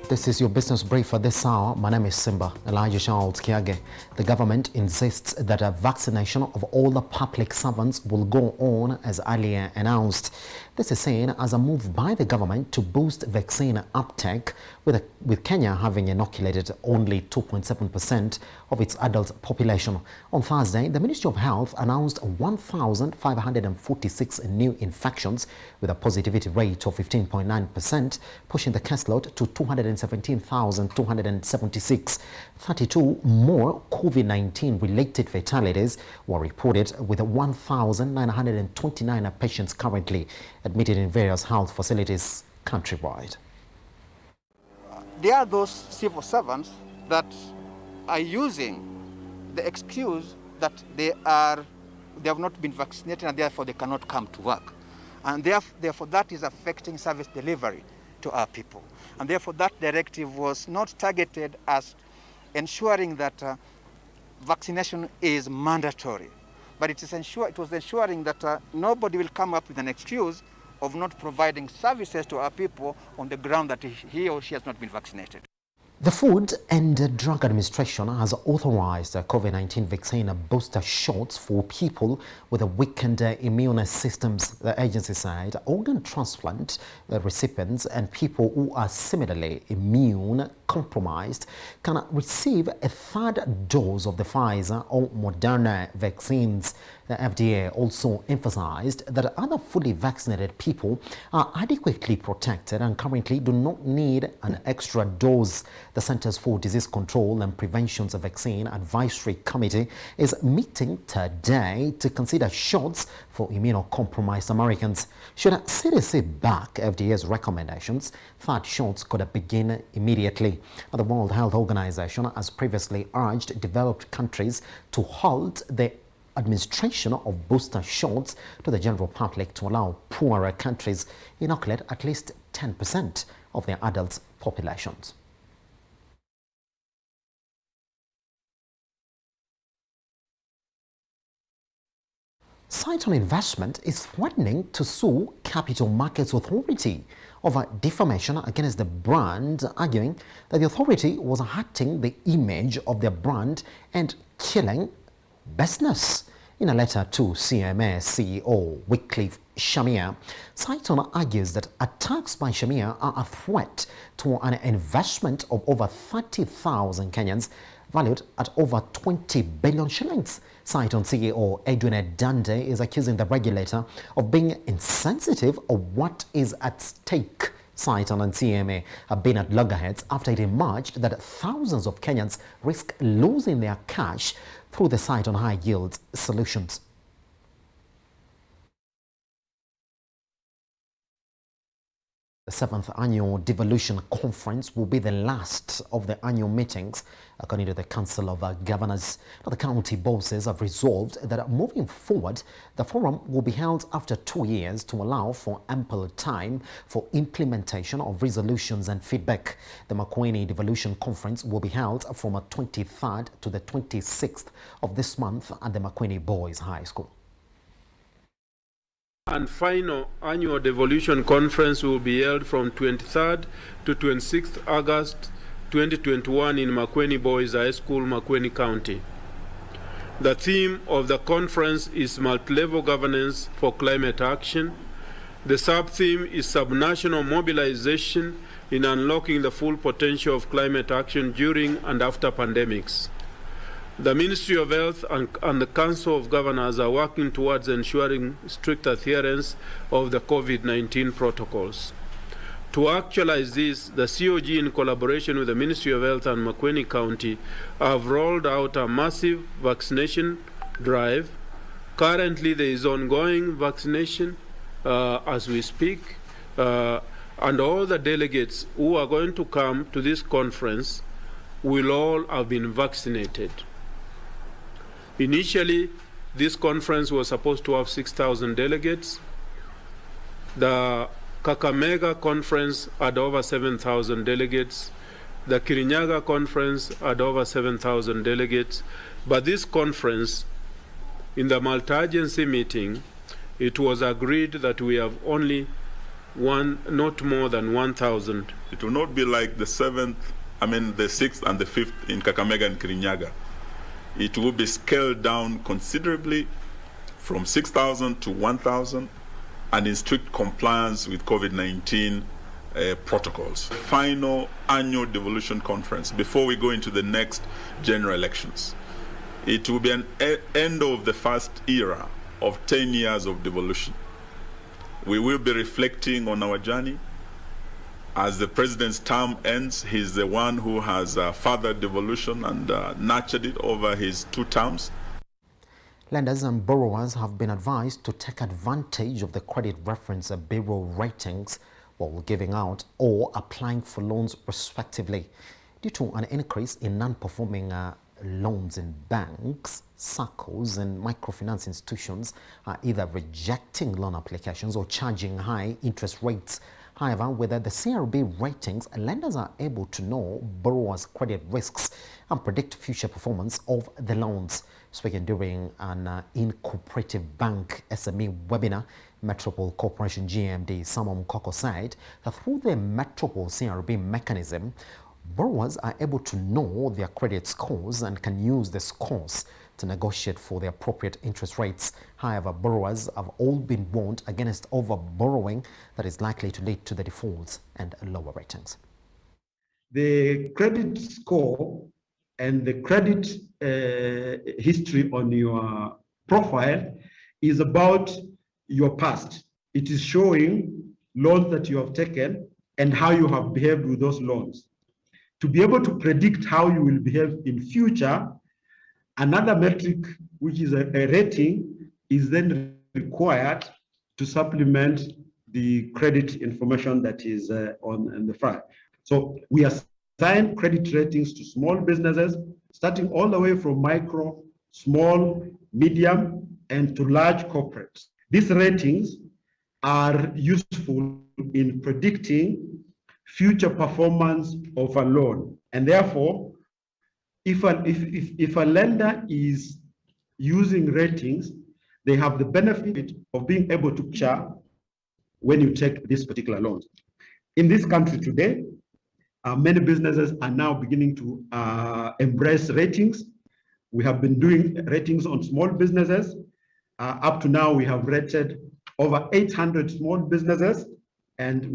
This is your business brief for this hour. My name is Simba Elijah Charles Kiage. The government insists that a vaccination of all the public servants will go on as earlier announced. This is seen as a move by the government to boost vaccine uptake, with Kenya having inoculated only 2.7% of its adult population. On Thursday, the Ministry of Health announced 1,546 new infections with a positivity rate of 15.9%, pushing the caseload to 217,276. 32 more COVID-19 related fatalities were reported, with 1,929 patients currently admitted in various health facilities countrywide. There are those civil servants that are using the excuse that they have not been vaccinated and therefore they cannot come to work. And therefore that is affecting service delivery to our people. And therefore that directive was not targeted as ensuring that vaccination is mandatory, but it was ensuring that nobody will come up with an excuse of not providing services to our people on the ground that he or she has not been vaccinated. The Food and Drug Administration has authorized COVID-19 vaccine booster shots for people with a weakened immune systems. The agency said organ transplant recipients and people who are similarly immune compromised can receive a third dose of the Pfizer or Moderna vaccines. The FDA also emphasized that other fully vaccinated people are adequately protected and currently do not need an extra dose. The Centers for Disease Control and Prevention's Vaccine Advisory Committee is meeting today to consider shots for immunocompromised Americans. Should CDC back FDA's recommendations, third shots could begin immediately. But the World Health Organization has previously urged developed countries to halt the administration of booster shots to the general public to allow poorer countries inoculate at least 10% of their adult populations. Cyton Investment is threatening to sue Capital Markets Authority over defamation against the brand, arguing that the authority was hurting the image of their brand and killing business. In a letter to CMA CEO Wycliffe Shamir, Cyton argues that attacks by Shamir are a threat to an investment of over 30,000 Kenyans valued at over 20 billion shillings. Cyton CEO Edwin Dande is accusing the regulator of being insensitive of what is at stake. Cyton and CMA have been at loggerheads after it emerged that thousands of Kenyans risk losing their cash through the Cyton high yield solutions. The 7th Annual Devolution Conference will be the last of the annual meetings, according to the Council of Governors. The county bosses have resolved that moving forward, the forum will be held after 2 years to allow for ample time for implementation of resolutions and feedback. The Makueni Devolution Conference will be held from the 23rd to the 26th of this month at the Makueni Boys High School. And final annual devolution conference will be held from 23rd to 26th August 2021 in Makueni Boys High School, Makueni County. The theme of the conference is multi-level governance for climate action. The sub-theme is subnational mobilization in unlocking the full potential of climate action during and after pandemics. The Ministry of Health and the Council of Governors are working towards ensuring strict adherence of the COVID-19 protocols. To actualize this, the COG, in collaboration with the Ministry of Health and Makueni County, have rolled out a massive vaccination drive. Currently, there is ongoing vaccination as we speak, and all the delegates who are going to come to this conference will all have been vaccinated. Initially, this conference was supposed to have 6,000 delegates. The Kakamega conference had over 7,000 delegates. The Kirinyaga conference had over 7,000 delegates. But this conference, in the multi-agency meeting, it was agreed that we have only not more than 1,000. It will not be like the 6th and the 5th in Kakamega and Kirinyaga. It will be scaled down considerably from 6,000 to 1,000 and in strict compliance with COVID-19 protocols. Final annual devolution conference before we go into the next general elections. It will be an end of the first era of 10 years of devolution. We will be reflecting on our journey. As the president's term ends, he's the one who has fathered devolution and nurtured it over his 2 terms. Lenders and borrowers have been advised to take advantage of the Credit Reference Bureau ratings while giving out or applying for loans respectively. Due to an increase in non-performing loans in banks, SACCOs and microfinance institutions are either rejecting loan applications or charging high interest rates. However, with the CRB ratings, lenders are able to know borrowers' credit risks and predict future performance of the loans. Speaking during an Incooperative Bank SME webinar, Metropol Corporation GMD Samom Koko said that through the Metropol CRB mechanism, borrowers are able to know their credit scores and can use the scores to negotiate for the appropriate interest rates. However, borrowers have all been warned against over-borrowing that is likely to lead to the defaults and lower ratings. The credit score and the credit history on your profile is about your past. It is showing loans that you have taken and how you have behaved with those loans. To be able to predict how you will behave in future, another metric, which is a rating, is then required to supplement the credit information that is on the front. So we assign credit ratings to small businesses, starting all the way from micro, small, medium, and to large corporates. These ratings are useful in predicting future performance of a loan, and therefore, if a lender is using ratings, they have the benefit of being able to capture when you take this particular loan. In this country today, many businesses are now beginning to embrace ratings. We have been doing ratings on small businesses. Up to now, we have rated over 800 small businesses and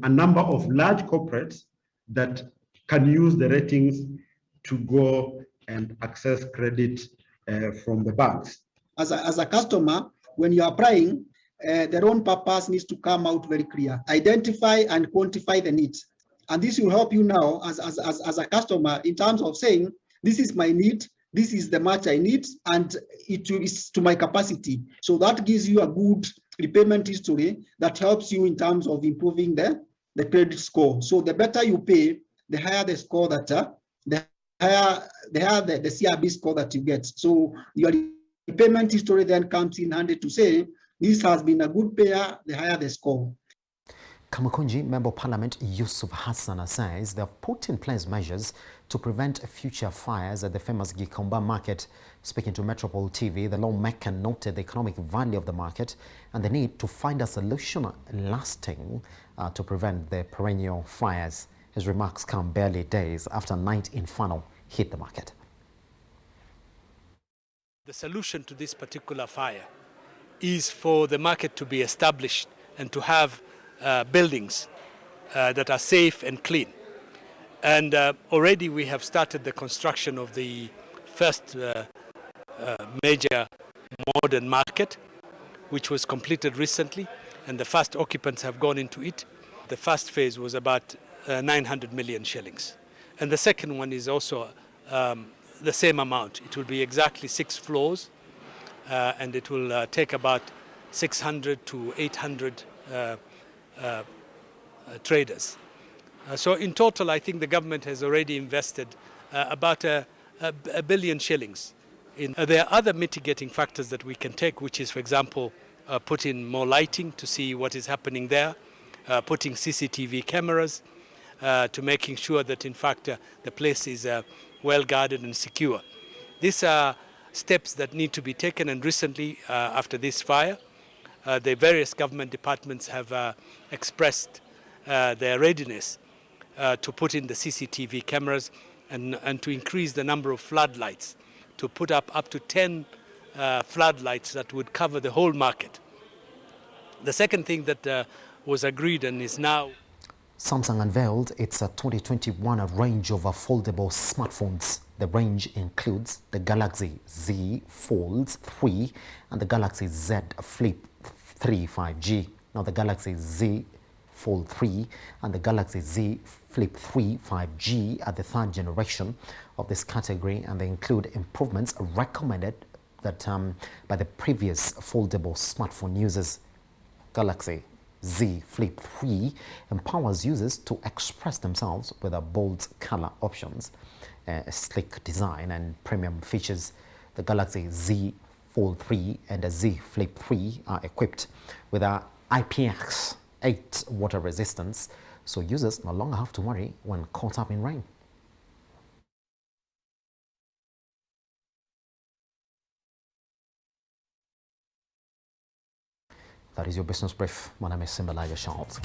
a number of large corporates that can use the ratings to go and access credit from the banks. As a customer, when you're applying, the loan purpose needs to come out very clear. Identify and quantify the needs. And this will help you now as a customer in terms of saying, this is my need, this is the much I need, and it is to my capacity. So that gives you a good repayment history that helps you in terms of improving the credit score. So the better you pay, the higher the score that the higher the CRB score that you get. So your repayment history then comes in handy to say this has been a good payer, the higher the score. Kamakunji Member of Parliament Yusuf Hassan says they have put in place measures to prevent future fires at the famous Gikomba market. Speaking to Metropol TV, the lawmaker noted the economic value of the market and the need to find a solution lasting to prevent the perennial fires. His remarks come barely days after a night inferno hit the market. The solution to this particular fire is for the market to be established and to have buildings that are safe and clean. And already we have started the construction of the first major modern market, which was completed recently, and the first occupants have gone into it. The first phase was about 900 million shillings. And the second one is also the same amount. It will be exactly 6 floors, and it will take about 600 to 800 traders. So in total, I think the government has already invested about a billion shillings. There are other mitigating factors that we can take, which is, for example, put in more lighting to see what is happening there, putting CCTV cameras to making sure that, in fact, the place is well guarded and secure. These are steps that need to be taken, and recently, after this fire, the various government departments have expressed their readiness to put in the CCTV cameras and to increase the number of floodlights, to put up to 10 floodlights that would cover the whole market. The second thing that was agreed and is now... Samsung unveiled its 2021 range of foldable smartphones. The range includes the Galaxy Z Fold 3 and the Galaxy Z Flip 3 5G. Now the Galaxy Z Fold 3 and the Galaxy Z Flip 3 5G are the third generation of this category, and they include improvements recommended that by the previous foldable smartphone users. Galaxy Z Flip 3 empowers users to express themselves with a bold color options, a sleek design and premium features. The Galaxy Z Fold 3 and the Z Flip 3 are equipped with a IPX8 water resistance, so users no longer have to worry when caught up in rain. That is your business brief. My name is Simbalaja Charles.